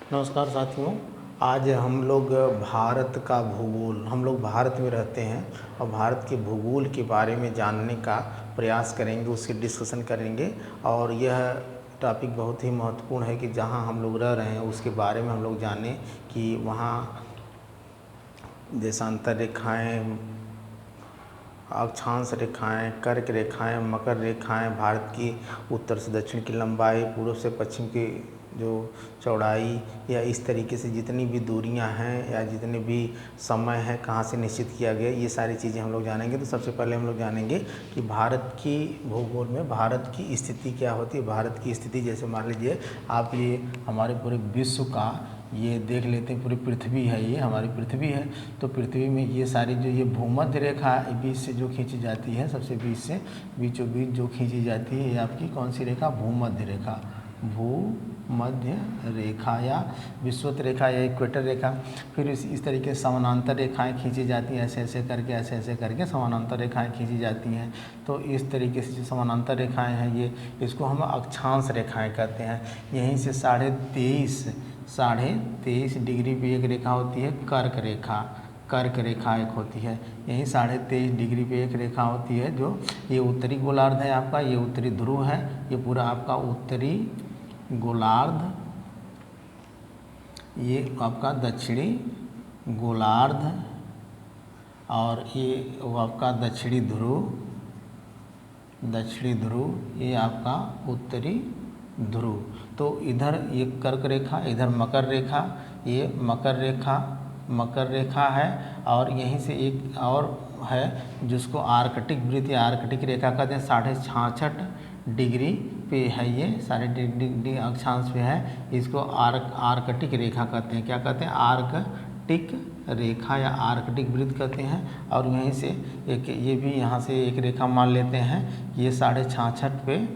नमस्कार साथियों। आज हम लोग भारत का भूगोल, हम लोग भारत में रहते हैं और भारत के भूगोल के बारे में जानने का प्रयास करेंगे, उसकी डिस्कशन करेंगे। और यह टॉपिक बहुत ही महत्वपूर्ण है कि जहां हम लोग रह रहे हैं उसके बारे में हम लोग जानें कि वहां देशांतर रेखाएं, अक्षांश रेखाएं, कर्क रेखाएं, मकर रेखाएं, भारत की उत्तर से दक्षिण की लंबाई, पूर्व से पश्चिम की जो चौड़ाई, या इस तरीके से जितनी भी दूरियां हैं या जितने भी समय है कहाँ से निश्चित किया गया, ये सारी चीज़ें हम लोग जानेंगे। तो सबसे पहले हम लोग जानेंगे कि भारत की भूगोल में भारत की स्थिति क्या होती है। भारत की स्थिति जैसे मान लीजिए आप, ये हमारे पूरे विश्व का ये देख लेते हैं, पूरी पृथ्वी है, ये हमारी पृथ्वी है। तो पृथ्वी में ये सारी जो ये भूमध्य रेखा बीच से जो खींची जाती है, सबसे बीच से बीचों बीच जो खींची जाती है, ये आपकी कौन सी रेखा? भूमध्य रेखा। भूमध्य रेखा या विषुवत रेखा या इक्वेटर रेखा। फिर इस तरीके से समानांतर रेखाएं खींची जाती हैं, ऐसे ऐसे करके समानांतर रेखाएं खींची जाती हैं। तो इस तरीके से जो समानांतर रेखाएं हैं, ये इसको हम अक्षांश रेखाएं कहते हैं। यहीं से 23.5 डिग्री पे एक रेखा होती है कर्क रेखा। कर्क रेखा एक होती है, यहीं 23.5 डिग्री पे एक रेखा होती है जो ये उत्तरी गोलार्ध है आपका, ये उत्तरी ध्रुव है, ये पूरा आपका उत्तरी गोलार्ध, ये आपका दक्षिणी गोलार्ध, और ये वो आपका दक्षिणी ध्रुव, ये आपका उत्तरी ध्रुव। तो इधर ये कर्क रेखा, इधर मकर रेखा, ये मकर रेखा है। और यहीं से एक और है जिसको आर्कटिक वृत्त या आर्कटिक रेखा कहते हैं, 66.5 डिग्री पे है, ये 66.5 अक्षांश पे है। इसको आर्कटिक रेखा कहते हैं। क्या कहते हैं? आर्कटिक रेखा या आर्कटिक वृत्त कहते हैं। और यहीं से एक ये भी यहाँ से एक रेखा मान लेते हैं, ये 66.5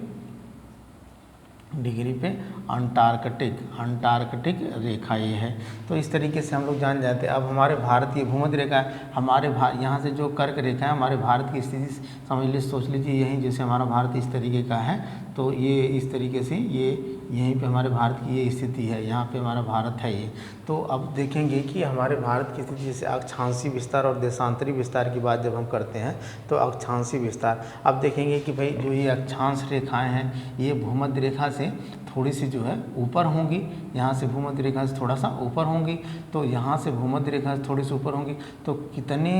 डिग्री पे अंटार्कटिक रेखा ये है। तो इस तरीके से हम लोग जान जाते हैं। अब हमारे भारत की भूमध्य रेखा है, हमारे यहाँ से जो कर्क रेखा है, हमारे भारत की स्थिति समझ लीजिए, सोच लीजिए यहीं जैसे हमारा भारत इस तरीके का है, तो ये इस तरीके से ये यहीं पे हमारे भारत की ये स्थिति है, यहाँ पे हमारा भारत है ये। तो अब देखेंगे कि हमारे भारत की स्थिति, जैसे अक्षांशीय विस्तार और देशांतरी विस्तार की बात जब हम करते हैं तो अक्षांशीय विस्तार, अब देखेंगे कि भाई जो ये अक्षांश रेखाएं हैं ये भूमध्य रेखा से थोड़ी सी जो है ऊपर होंगी, यहाँ से भूमध्य रेखा से थोड़ा सा ऊपर होंगी, तो यहाँ से भूमध्य रेखा से थोड़ी सी ऊपर होंगी, तो कितने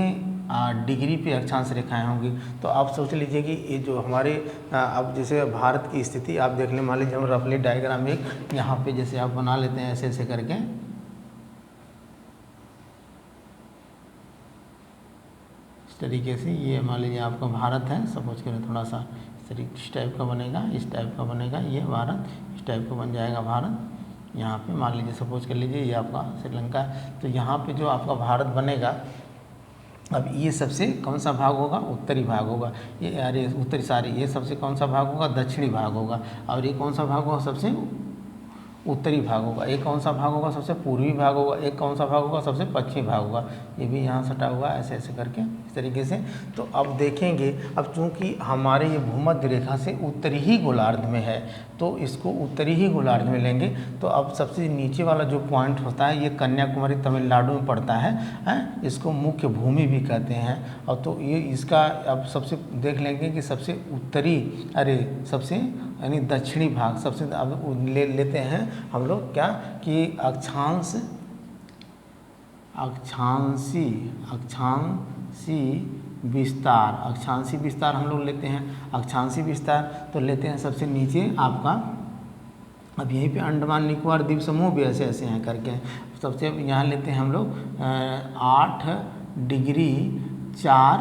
डिग्री पे अक्षांश रेखाएं होंगी। तो आप सोच लीजिए कि ये जो हमारे अब जैसे भारत की स्थिति आप देख लें, मान लीजिए हम रफली डायग्राम एक यहाँ पे जैसे आप बना लेते हैं ऐसे करके, इस तरीके से ये मान लीजिए आपका भारत है, सपोज करें थोड़ा सा इस टाइप का बनेगा, इस टाइप का बनेगा ये भारत, इस टाइप का बन जाएगा भारत। यहाँ पे मान लीजिए सपोज कर लीजिए ये आपका श्रीलंका है। तो यहाँ पे जो आपका भारत बनेगा, अब ये सबसे कौन सा भाग होगा? उत्तरी भाग होगा। ये अरे उत्तरी ये सबसे कौन सा भाग होगा? दक्षिणी भाग होगा। और ये कौन सा भाग होगा? सबसे उत्तरी भाग होगा। एक कौन सा भाग होगा? सबसे पूर्वी भाग होगा। एक कौन सा भाग होगा? सबसे पश्चिमी भाग होगा। ये भी यहाँ सटा हुआ है ऐसे करके इस तरीके से। तो अब देखेंगे, अब चूंकि हमारे ये भूमध्य रेखा से उत्तरी ही गोलार्ध में है, तो इसको उत्तरी ही गोलार्ध में लेंगे। तो अब सबसे नीचे वाला जो पॉइंट होता है, ये कन्याकुमारी तमिलनाडु में पड़ता है, इसको मुख्य भूमि भी कहते हैं। और तो ये इसका अब सबसे देख लेंगे कि सबसे उत्तरी, सबसे यानी दक्षिणी भाग, सबसे अब लेते हैं हम लोग क्या कि अक्षांशी विस्तार हम लोग लेते हैं। अक्षांशी विस्तार तो लेते हैं सबसे नीचे आपका, अब यहीं पे अंडमान निकोबार द्वीप समूह भी ऐसे हैं करके, सबसे यहाँ लेते हैं हम लोग 8 डिग्री 4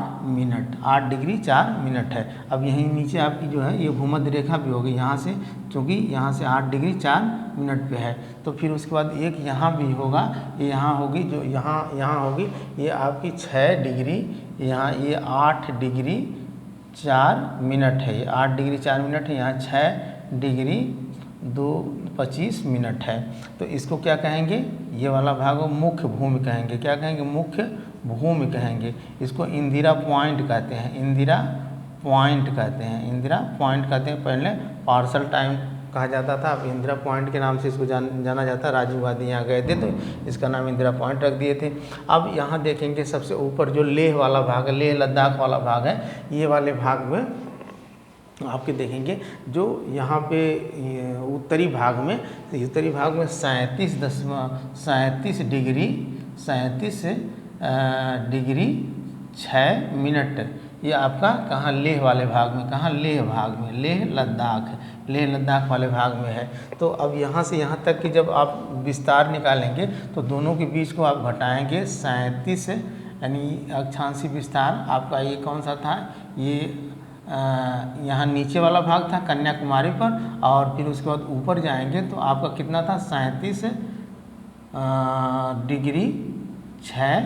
मिनट है। अब यहीं नीचे आपकी जो है ये भूमध्य रेखा भी होगी, यहाँ से, क्योंकि यहाँ से 8 डिग्री 4 मिनट पे है। तो फिर उसके बाद एक यहाँ भी होगा, ये यहाँ होगी, जो यहाँ होगी ये आपकी 6 डिग्री, यहाँ ये 8 डिग्री 4 मिनट है, ये 8 डिग्री 4 मिनट है, यहाँ 6 डिग्री 25 मिनट है। तो इसको क्या कहेंगे? ये वाला भाग को मुख्य भूमि कहेंगे। क्या कहेंगे? मुख्य भूमि कहेंगे। इसको इंदिरा पॉइंट कहते हैं, पहले पार्शियल कहा जाता था। अब इंदिरा पॉइंट के नाम से इसको जाना जाता है। राजीव गांधी यहाँ गए थे तो इसका नाम इंदिरा पॉइंट रख दिए थे। अब यहाँ देखेंगे सबसे ऊपर जो लेह वाला भाग है, लेह लद्दाख वाला भाग है, ये वाले भाग में आपके देखेंगे जो यहाँ पे उत्तरी भाग में 37 डिग्री 6 मिनट, ये आपका कहाँ लेह वाले भाग में, कहाँ लेह भाग में, लेह लद्दाख वाले भाग में है। तो अब यहाँ से यहाँ तक कि जब आप विस्तार निकालेंगे तो दोनों के बीच को आप घटाएंगे 37, यानी अक्षांशीय विस्तार आपका ये कौन सा था, ये यहाँ नीचे वाला भाग था कन्याकुमारी पर, और फिर उसके बाद ऊपर जाएंगे तो आपका कितना था 37 डिग्री 6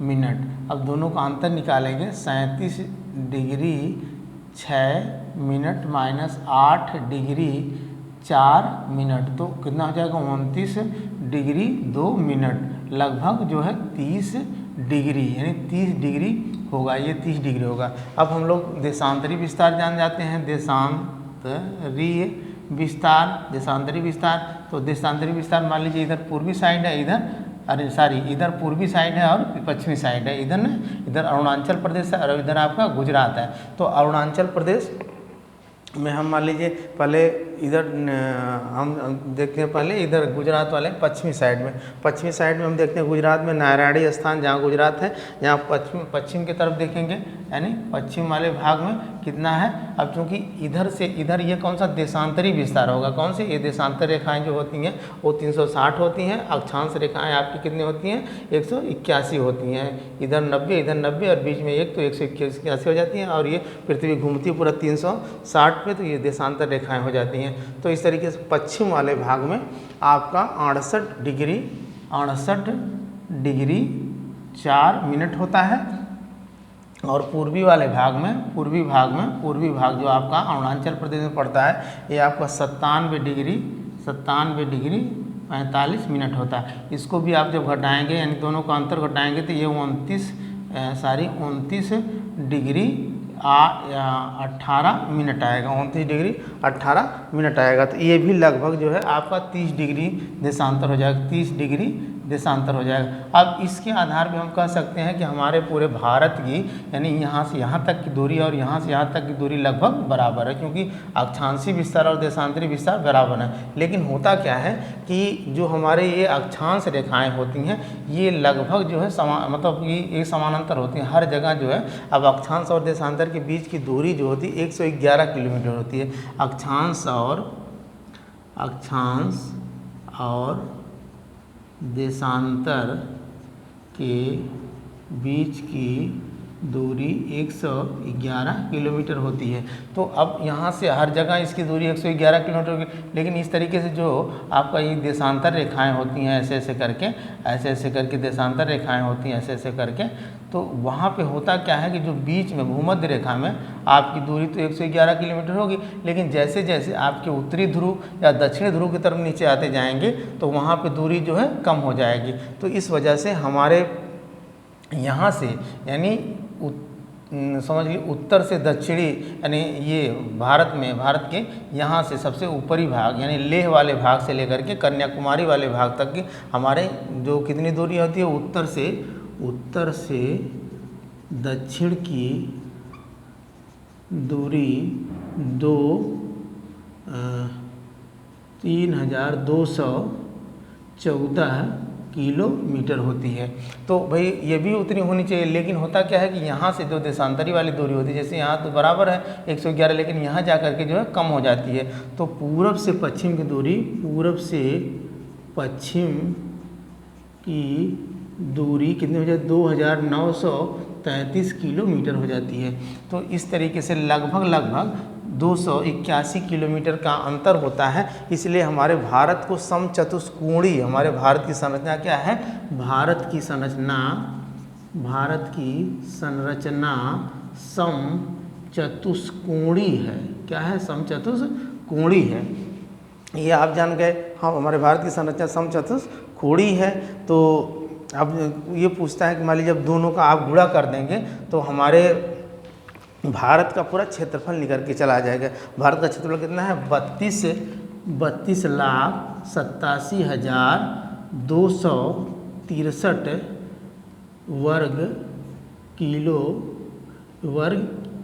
मिनट। अब दोनों का अंतर निकालेंगे, 37 degree 6 minute minus 8 degree 4 minute, तो कितना हो जाएगा 29 डिग्री 2 मिनट, लगभग जो है 30 डिग्री, यानी 30 डिग्री होगा, ये 30 डिग्री होगा। अब हम लोग देशांतरी विस्तार जान जाते हैं। देशांतरी विस्तार, तो देशांतरी विस्तार मान लीजिए इधर पूर्वी साइड है, इधर पूर्वी साइड है और पश्चिमी साइड है। इधर अरुणाचल प्रदेश है और इधर आपका गुजरात है। तो अरुणाचल प्रदेश में हम मान लीजिए पहले इधर हम देखते हैं, पहले इधर गुजरात वाले पश्चिमी साइड में हम देखते हैं गुजरात में नारायणी स्थान, जहाँ गुजरात है, यहाँ पश्चिम की तरफ देखेंगे, यानी पश्चिम वाले भाग में कितना है। अब चूँकि इधर से इधर ये कौन सा देशांतरी विस्तार होगा, कौन से, ये देशांतर रेखाएं जो होती हैं वो 360 होती हैं, अक्षांश रेखाएं आपकी कितनी होती हैं 181 होती हैं, इधर 90 और बीच में एक, तो 181 हो जाती हैं, और ये पृथ्वी घूमती है पूरा 360 पे, तो ये देशांतर रेखाएं हो जाती हैं। तो इस तरीके से पश्चिम वाले भाग में आपका 68 डिग्री 4 मिनट होता है, और पूर्वी भाग जो आपका अरुणाचल प्रदेश में पड़ता है, ये आपका 97 डिग्री 45 मिनट होता है। इसको भी आप जब घटाएंगे, यानी दोनों का अंतर घटाएंगे, तो ये 29 डिग्री 18 मिनट आएगा, 29 डिग्री 18 मिनट आएगा। तो ये भी लगभग जो है आपका 30 डिग्री देशांतर हो जाएगा, 30 डिग्री देशांतर हो जाएगा। अब इसके आधार पे हम कह सकते हैं कि हमारे पूरे भारत की, यानी यहाँ से यहाँ तक की दूरी और यहाँ से यहाँ तक की दूरी लगभग बराबर है, क्योंकि अक्षांशीय विस्तार और देशांतरी विस्तार बराबर है। लेकिन होता क्या है कि जो हमारे ये अक्षांश रेखाएं होती हैं, ये लगभग जो है मतलब ये एक समानांतर होती हैं हर जगह जो है। अब अक्षांश और देशांतर के बीच की दूरी जो होती है 111 किलोमीटर होती है। अक्षांश और देशांतर के बीच की दूरी 111 किलोमीटर होती है। तो अब यहाँ से हर जगह इसकी दूरी 111 किलोमीटर होगी, लेकिन इस तरीके से जो आपका ये देशांतर रेखाएं होती हैं ऐसे ऐसे करके देशांतर रेखाएं होती हैं ऐसे करके, तो वहाँ पे होता क्या है कि जो बीच में भूमध्य रेखा में आपकी दूरी तो 111 किलोमीटर होगी, लेकिन जैसे जैसे आपके उत्तरी ध्रुव या दक्षिणी ध्रुव की तरफ नीचे आते जाएंगे तो वहाँ पे दूरी जो है कम हो जाएगी। तो इस वजह से हमारे यहाँ से, यानी समझ लीजिए उत्तर से दक्षिणी, यानी ये भारत के यहाँ से सबसे ऊपरी भाग, यानी लेह वाले भाग से लेकर के कन्याकुमारी वाले भाग तक की हमारे जो कितनी दूरी होती है, उत्तर से दक्षिण की दूरी 3214 किलोमीटर होती है। तो भाई ये भी उतनी होनी चाहिए, लेकिन होता क्या है कि यहाँ से जो देशांतरी वाली दूरी होती है, जैसे यहाँ तो बराबर है 111, लेकिन यहाँ जा कर के जो है कम हो जाती है। तो पूरब से पश्चिम की दूरी कितनी हो जाती है, 2933 किलोमीटर हो जाती है। तो इस तरीके से लगभग 281 किलोमीटर का अंतर होता है। इसलिए हमारे भारत को समचतुष्कोणीय, हमारे भारत की संरचना क्या है, भारत की संरचना समचतुष्कोणीय है। क्या है, समचतुष्कोणीय है। ये आप जान गए। हाँ, हमारे भारत की संरचना समचतुष्कोणीय है। तो अब ये पूछता है कि मान लीजिए जब दोनों का आप गुणा कर देंगे तो हमारे भारत का पूरा क्षेत्रफल निकल के चला जाएगा। भारत का क्षेत्रफल कितना है? 32,87,263 वर्ग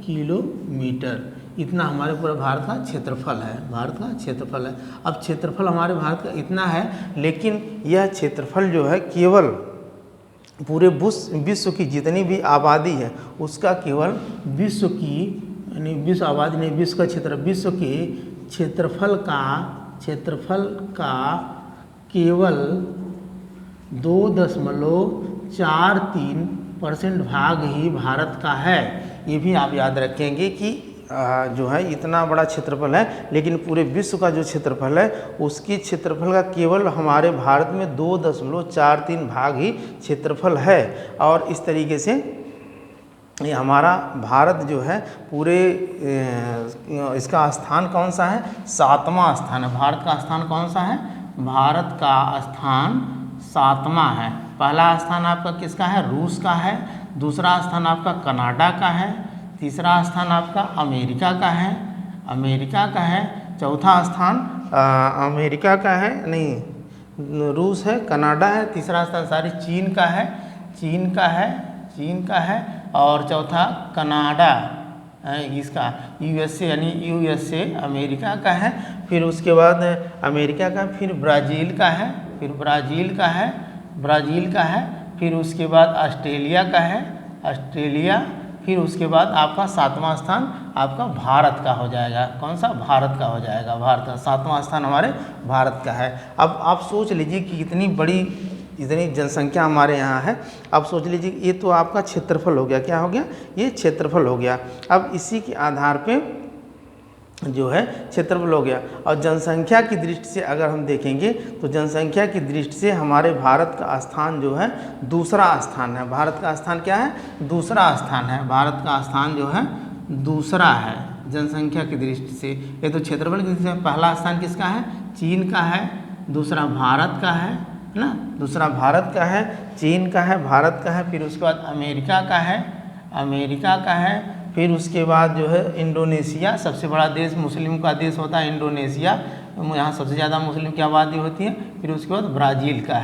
किलोमीटर, इतना हमारे पूरा भारत का क्षेत्रफल है। भारत का क्षेत्रफल है। अब क्षेत्रफल हमारे भारत का इतना है, लेकिन यह क्षेत्रफल जो है केवल पूरे विश्व की जितनी भी आबादी है उसका केवल विश्व की यानी विश्व आबादी नहीं, विश्व का क्षेत्र, विश्व के क्षेत्रफल का केवल 2.43% भाग ही भारत का है। ये भी आप याद रखेंगे कि जो है इतना बड़ा क्षेत्रफल है, लेकिन पूरे विश्व का जो क्षेत्रफल है उसके क्षेत्रफल का केवल हमारे भारत में 2.43 भाग ही क्षेत्रफल है। और इस तरीके से ये हमारा भारत जो है पूरे इसका स्थान कौन सा है? 7वां स्थान है। भारत का स्थान कौन सा है? भारत का स्थान 7वां है। पहला स्थान आपका किसका है? रूस का है। दूसरा स्थान आपका कनाडा का है। तीसरा स्थान आपका अमेरिका का है। चौथा स्थान अमेरिका का है, नहीं रूस है, कनाडा है। तीसरा स्थान सारी चीन का है। और चौथा कनाडा इसका यूएसए यानी यूएसए अमेरिका का है। फिर उसके बाद अमेरिका का, फिर ब्राज़ील का है, फिर उसके बाद ऑस्ट्रेलिया का है, फिर उसके बाद आपका 7वां स्थान आपका भारत का हो जाएगा। कौन सा? भारत का हो जाएगा। भारत का 7वां स्थान हमारे भारत का है। अब आप सोच लीजिए कि इतनी जनसंख्या हमारे यहाँ है। अब सोच लीजिए ये तो आपका क्षेत्रफल हो गया। क्या हो गया? ये क्षेत्रफल हो गया। अब इसी के आधार पे जो है क्षेत्रफल हो गया। और जनसंख्या की दृष्टि से अगर हम देखेंगे तो जनसंख्या की दृष्टि से हमारे भारत का स्थान जो है दूसरा स्थान है। भारत का स्थान क्या है? दूसरा स्थान है। भारत का स्थान जो है दूसरा है जनसंख्या की दृष्टि से। ये तो क्षेत्रफल की दृष्टि से पहला स्थान किसका है? चीन का है। दूसरा भारत का है ना, दूसरा भारत का है, चीन का है, भारत का है। फिर उसके बाद अमेरिका का है। फिर उसके बाद जो है इंडोनेशिया, सबसे बड़ा देश मुस्लिम का देश होता है इंडोनेशिया, यहाँ सबसे ज़्यादा मुस्लिम की आबादी होती है। फिर उसके बाद ब्राज़ील का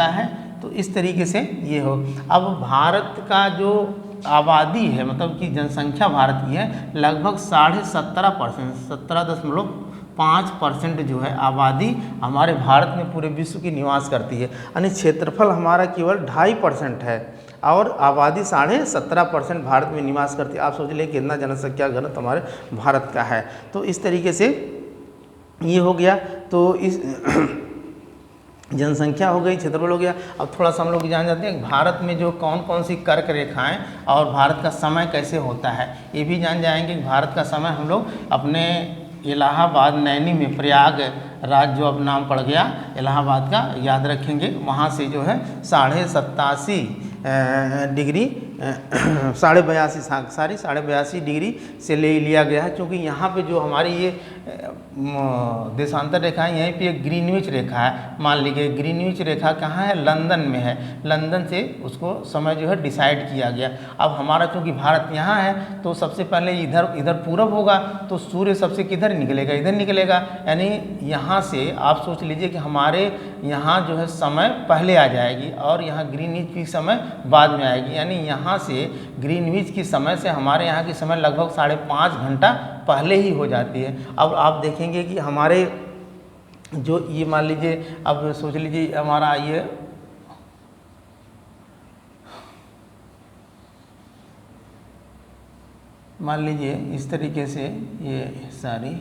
है। तो इस तरीके से ये हो। अब भारत का जो आबादी है, मतलब कि जनसंख्या भारत की है लगभग 17.5%, 17.5% जो है आबादी हमारे भारत में पूरे विश्व की निवास करती है। यानी क्षेत्रफल हमारा केवल 2.5% है और आबादी 17.5% भारत में निवास करती है। आप सोच लें कितना जनसंख्या घनत्व हमारे भारत का है। तो इस तरीके से ये हो गया। तो इस जनसंख्या हो गई, क्षेत्रफल हो गया। अब थोड़ा सा हम लोग जान जाते हैं भारत में जो कौन कौन सी कर्क रेखाएं और भारत का समय कैसे होता है, ये भी जान जाएंगे। भारत का समय हम लोग अपने इलाहाबाद नैनी में, प्रयाग राज जो अब नाम पड़ गया इलाहाबाद का, याद रखेंगे। वहाँ से जो है 87.5 डिग्री 82.5 डिग्री से ले लिया गया है। क्योंकि यहाँ पे जो हमारी ये देशांतर रेखा है, यहीं पे एक ग्रीनविच रेखा है। मान लीजिए ग्रीनविच रेखा कहाँ है? लंदन में है। लंदन से उसको समय जो है डिसाइड किया गया। अब हमारा चूँकि भारत यहाँ है तो सबसे पहले इधर पूरब होगा, तो सूर्य सबसे किधर निकलेगा? इधर निकलेगा। यानी यहाँ से आप सोच लीजिए कि हमारे यहाँ जो है समय पहले आ जाएगी और यहाँ ग्रीनविच की समय बाद में आएगी। यानी यहाँ से ग्रीनविच की समय से हमारे यहाँ की समय लगभग 5.5 घंटा पहले ही हो जाती है। अब आप देखेंगे कि हमारे जो ये मान लीजिए, अब सोच लीजिए हमारा ये मान लीजिए इस तरीके से ये सारी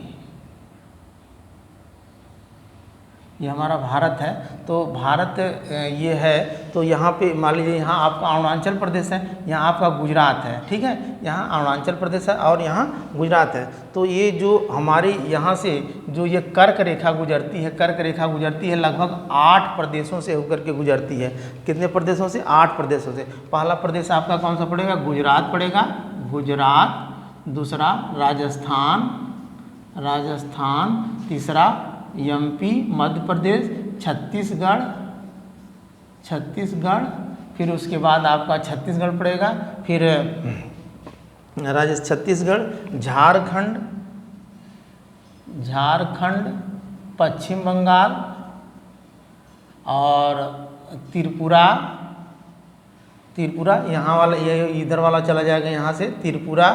ये हमारा भारत है। तो भारत ये है, तो यहाँ पे मान लीजिए यहाँ आपका अरुणाचल प्रदेश है, यहाँ आपका गुजरात है, ठीक है। यहाँ अरुणाचल प्रदेश है और यहाँ गुजरात है। तो ये जो हमारी यहाँ से जो ये कर्क रेखा गुजरती है लगभग 8 प्रदेशों से होकर के गुजरती है। कितने प्रदेशों से? 8 प्रदेशों से। पहला प्रदेश आपका कौन सा पड़ेगा? गुजरात पड़ेगा, गुजरात। दूसरा राजस्थान। तीसरा एमपी मध्य प्रदेश, छत्तीसगढ़। फिर उसके बाद आपका छत्तीसगढ़ पड़ेगा। फिर छत्तीसगढ़, झारखंड, पश्चिम बंगाल और त्रिपुरा, यहाँ वाला ये इधर वाला चला जाएगा, यहाँ से त्रिपुरा,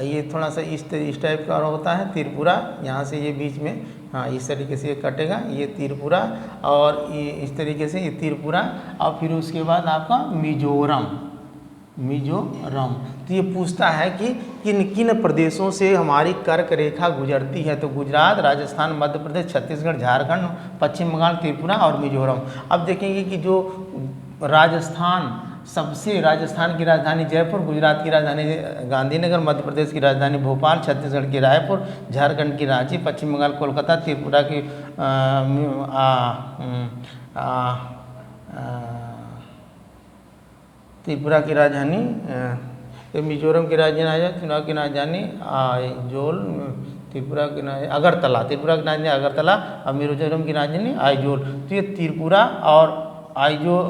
ये थोड़ा सा इस टाइप का होता है त्रिपुरा, यहाँ से ये बीच में, हाँ इस तरीके से ये कटेगा, ये त्रिपुरा, और ये इस तरीके से ये त्रिपुरा, और फिर उसके बाद आपका मिजोरम। तो ये पूछता है कि किन किन प्रदेशों से हमारी कर्क रेखा गुजरती है, तो गुजरात, राजस्थान, मध्य प्रदेश, छत्तीसगढ़, झारखंड, पश्चिम बंगाल, त्रिपुरा और मिजोरम। अब देखेंगे कि जो राजस्थान की राजधानी जयपुर, गुजरात की राजधानी गांधीनगर, मध्य प्रदेश की राजधानी भोपाल, छत्तीसगढ़ की रायपुर, झारखंड की रांची, पश्चिम बंगाल कोलकाता, त्रिपुरा की राजधानी, मिजोरम की राजधानी आइजोल, त्रिपुरा की राजधानी अगरतला, और मिजोरम की राजधानी आइजोल। तो ये त्रिपुरा और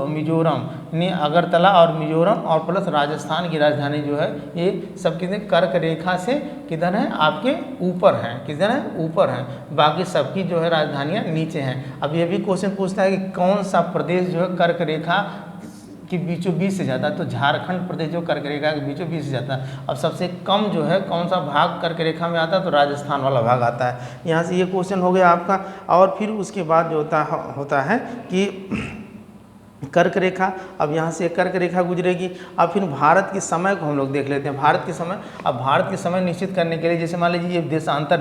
मिजोरम यानी अगरतला और मिजोरम और प्लस राजस्थान की राजधानी जो है, ये सब कितने कर्क रेखा से किधर है, आपके ऊपर हैं, किधर है, ऊपर हैं, बाकी सबकी जो है राजधानियाँ नीचे हैं। अब ये भी क्वेश्चन पूछता है कि कौन सा प्रदेश जो है कर्क रेखा कि बीचों बीच से जाता है, तो झारखंड प्रदेश जो कर्क रेखा के बीचों बीच से जाता है। अब सबसे कम जो है कौन सा भाग कर्क रेखा में आता है, तो राजस्थान वाला भाग आता है। यहाँ से ये क्वेश्चन हो गया आपका। और फिर उसके बाद जो होता है कि कर्क रेखा, अब यहाँ से कर्क रेखा गुजरेगी। अब फिर भारत के समय को हम लोग देख लेते हैं। भारत के समय, अब भारत के समय निश्चित करने के लिए जैसे मान लीजिए ये देशांतर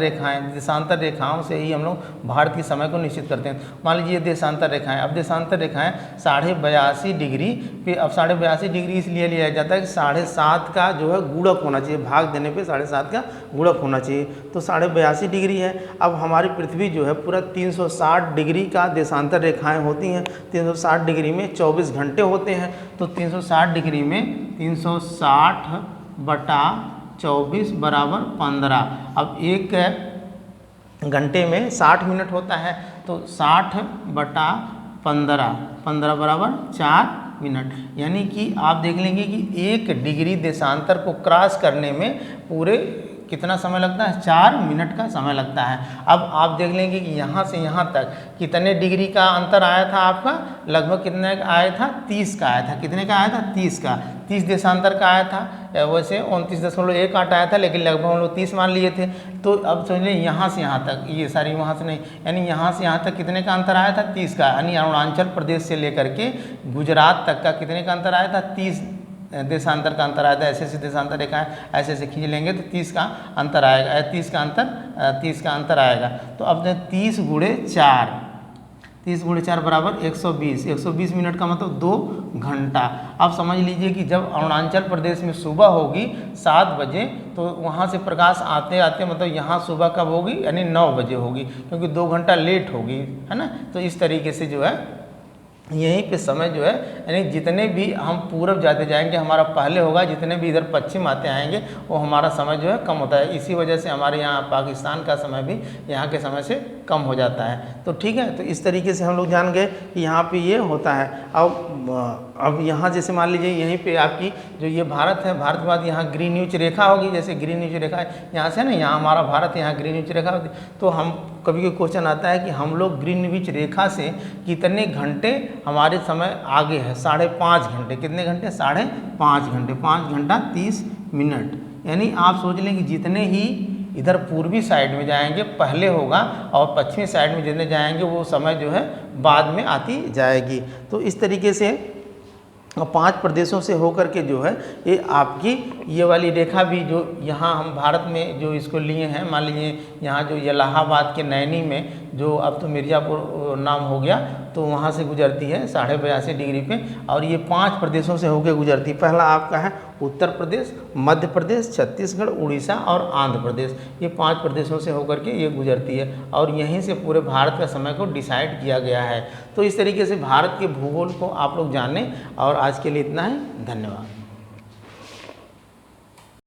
रेखाओं से ही हम लोग भारत के समय को निश्चित करते हैं। मान लीजिए देशांतर रेखाएं, अब देशांतर रेखाएं 82.5 डिग्री पे, अब 82.5 डिग्री इसलिए लिया जाता है कि 7.5 का जो है गुणक होना चाहिए, भाग देने पर 7.5 का गुणक होना चाहिए, तो 82.5 डिग्री है। अब हमारी पृथ्वी जो है पूरा 360 डिग्री का देशांतर रेखाएँ होती हैं। 360 डिग्री में 24 घंटे होते हैं, तो 360 डिग्री में 360/24 बराबर 15। अब एक घंटे में 60 मिनट होता है, तो 60/15, 15 बराबर 4 मिनट। यानी कि आप देख लेंगे कि 1 डिग्री देशांतर को क्रॉस करने में पूरे कितना समय लगता है, 4 मिनट का समय लगता है। अब आप देख लेंगे कि यहाँ से यहाँ तक कितने डिग्री का अंतर आया था आपका, लगभग कितने का आया था, 30 का आया था। कितने का आया था, 30 का, 30 देशांतर का आया था। वैसे 29.18 आया था, लेकिन लगभग हम लोग 30 मान लिए थे। तो अब समझ लें यहाँ से यहाँ तक, ये सारी वहाँ से नहीं, यानी यहाँ से यहाँ तक कितने का अंतर आया था, 30 का। यानी अरुणाचल प्रदेश से लेकर के गुजरात तक का कितने का अंतर आया था, 30 देशांतर का अंतर आया था। ऐसे देशांतर रेखाएं ऐसे खींच लेंगे तो 30 का अंतर आएगा, 30 का अंतर आएगा। तो अब 30 × 4 बराबर 120, 120 मिनट का मतलब 2 घंटा। अब समझ लीजिए कि जब अरुणाचल प्रदेश में सुबह होगी 7 बजे, तो वहाँ से प्रकाश आते आते मतलब यहाँ सुबह कब होगी, यानी 9 बजे होगी, क्योंकि 2 घंटा लेट होगी, है ना। तो इस तरीके से जो है यहीं पे समय जो है, यानी जितने भी हम पूरब जाते जाएंगे हमारा पहले होगा, जितने भी इधर पश्चिम आते आएंगे वो हमारा समय जो है कम होता है। इसी वजह से हमारे यहाँ पाकिस्तान का समय भी यहाँ के समय से कम हो जाता है। तो ठीक है, तो इस तरीके से हम लोग जान गए कि यहाँ पे ये होता है। अब यहाँ जैसे मान लीजिए यहीं पे आपकी जो ये भारत है, भारत के बाद यहाँ ग्रीनविच रेखा होगी। जैसे ग्रीनविच रेखा यहाँ से ना, यहाँ हमारा भारत, यहाँ ग्रीनविच रेखा होती। तो हम कभी कोई क्वेश्चन आता है कि हम लोग ग्रीनविच रेखा से कितने घंटे हमारे समय आगे है, 5.5 घंटे। कितने घंटे, 5.5 घंटे, 5 घंटा 30 मिनट। यानी आप सोच लें कि जितने ही इधर पूर्वी साइड में जाएंगे पहले होगा, और पश्चिमी साइड में जितने जाएंगे वो समय जो है बाद में आती जाएगी। तो इस तरीके से 5 प्रदेशों से होकर के जो है ये आपकी ये वाली रेखा भी जो यहाँ हम भारत में जो इसको लिए हैं, मान लीजिए यहाँ जो इलाहाबाद के नैनी में जो अब तो मिर्ज़ापुर नाम हो गया, तो वहाँ से गुजरती है 82.5 डिग्री पे, और ये 5 प्रदेशों से होकर गुजरती है। पहला आपका है उत्तर प्रदेश, मध्य प्रदेश, छत्तीसगढ़, उड़ीसा और आंध्र प्रदेश। ये 5 प्रदेशों से होकर के ये गुजरती है, और यहीं से पूरे भारत का समय को डिसाइड किया गया है। तो इस तरीके से भारत के भूगोल को आप लोग जानें। और आज के लिए इतना ही, धन्यवाद।